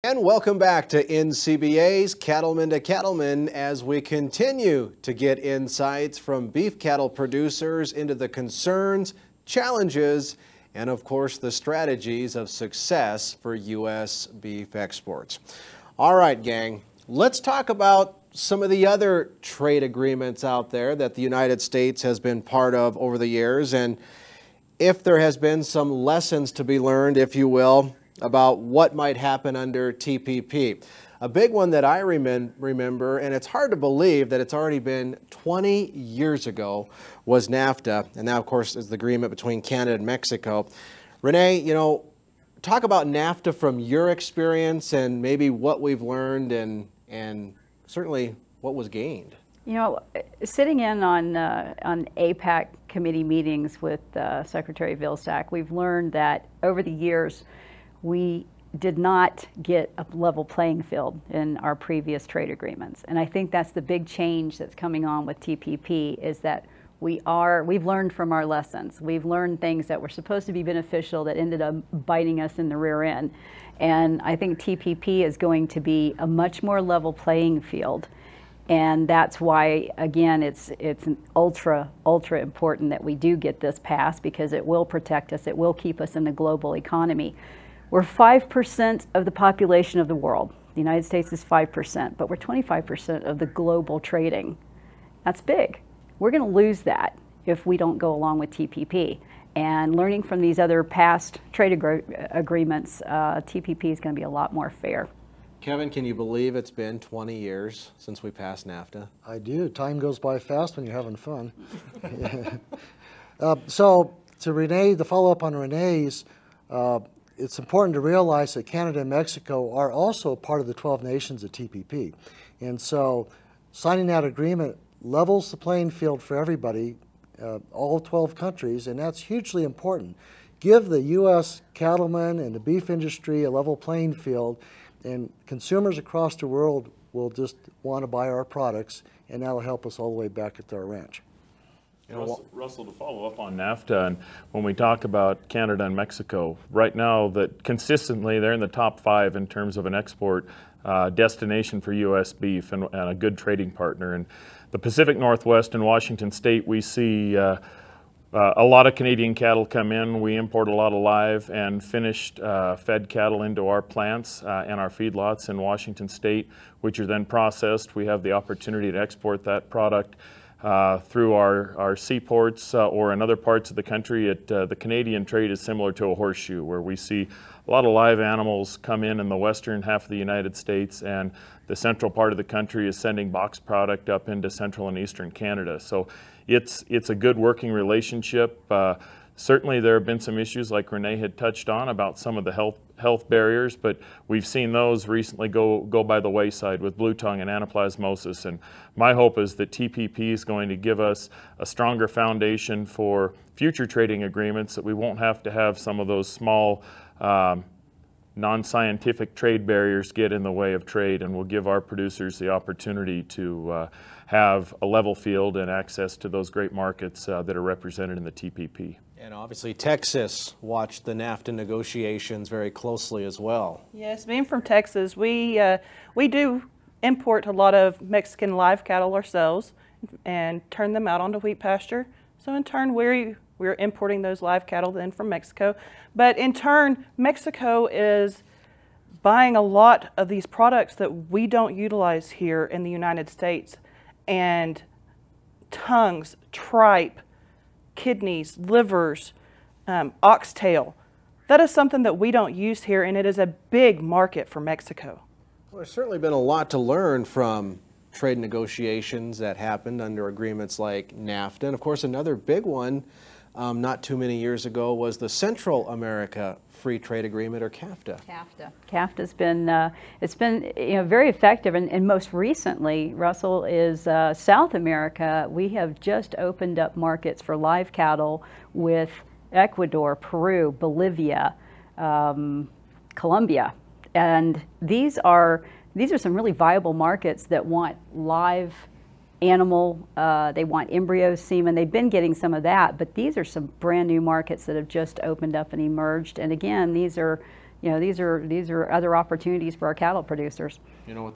And welcome back to NCBA's Cattlemen to Cattlemen as we continue to get insights from beef cattle producers into the concerns, challenges, and of course the strategies of success for U.S. beef exports. All right, gang, let's talk about some of the other trade agreements out there that the United States has been part of over the years, and if there has been some lessons to be learned, if you will, about what might happen under TPP. A big one that I remember, and it's hard to believe that it's already been 20 years ago, was NAFTA, and now of course is the agreement between Canada and Mexico. Renee, you know, talk about NAFTA from your experience and maybe what we've learned and certainly what was gained. You know, sitting in on APAC committee meetings with Secretary Vilsack, we've learned that over the years we did not get a level playing field in our previous trade agreements. And I think that's the big change that's coming on with TPP, is that we've learned from our lessons. We've learned things that were supposed to be beneficial that ended up biting us in the rear end. And I think TPP is going to be a much more level playing field. And that's why, again, it's ultra important that we do get this passed, because it will protect us. It will keep us in the global economy. We're 5% of the population of the world. The United States is 5%, but we're 25% of the global trading. That's big. We're going to lose that if we don't go along with TPP. And learning from these other past trade agreements, TPP is going to be a lot more fair. Kevin, can you believe it's been 20 years since we passed NAFTA? I do. Time goes by fast when you're having fun. So to Renee, the follow-up on Renee's, it's important to realize that Canada and Mexico are also part of the 12 nations of TPP. And so signing that agreement levels the playing field for everybody, all 12 countries, and that's hugely important. Give the U.S. cattlemen and the beef industry a level playing field, and consumers across the world will just want to buy our products, and that'll help us all the way back at our ranch. Russell, to follow up on NAFTA, and when we talk about Canada and Mexico, right now that consistently they're in the top 5 in terms of an export destination for U.S. beef and a good trading partner. And the Pacific Northwest and Washington State, we see a lot of Canadian cattle come in. We import a lot of live and finished fed cattle into our plants and our feedlots in Washington State, which are then processed. We have the opportunity to export that product through our seaports or in other parts of the country. The Canadian trade is similar to a horseshoe, where we see a lot of live animals come in the western half of the United States, and the central part of the country is sending box product up into central and eastern Canada. So it's a good working relationship. Certainly there have been some issues, like Renee had touched on, about some of the health barriers, but we've seen those recently go by the wayside with blue tongue and anaplasmosis. And my hope is that TPP is going to give us a stronger foundation for future trading agreements, that we won't have to have some of those small non-scientific trade barriers get in the way of trade, and will give our producers the opportunity to have a level field and access to those great markets that are represented in the TPP. And obviously Texas watched the NAFTA negotiations very closely as well. Yes, being from Texas, we do import a lot of Mexican live cattle ourselves and turn them out onto wheat pasture. So in turn, we're importing those live cattle then from Mexico. But in turn, Mexico is buying a lot of these products that we don't utilize here in the United States. And tongues, tripe, kidneys, livers, oxtail. That is something that we don't use here, and it is a big market for Mexico. Well, there's certainly been a lot to learn from trade negotiations that happened under agreements like NAFTA. And of course, another big one not too many years ago was the Central America Free Trade Agreement, or CAFTA. CAFTA's been it's been very effective, and most recently, Russell, is South America. We have just opened up markets for live cattle with Ecuador, Peru, Bolivia, Colombia, and these are some really viable markets that want live animal, they want embryo semen. They've been getting some of that, but these are some brand new markets that have just opened up and emerged. And again, these are you know, these are other opportunities for our cattle producers. You know,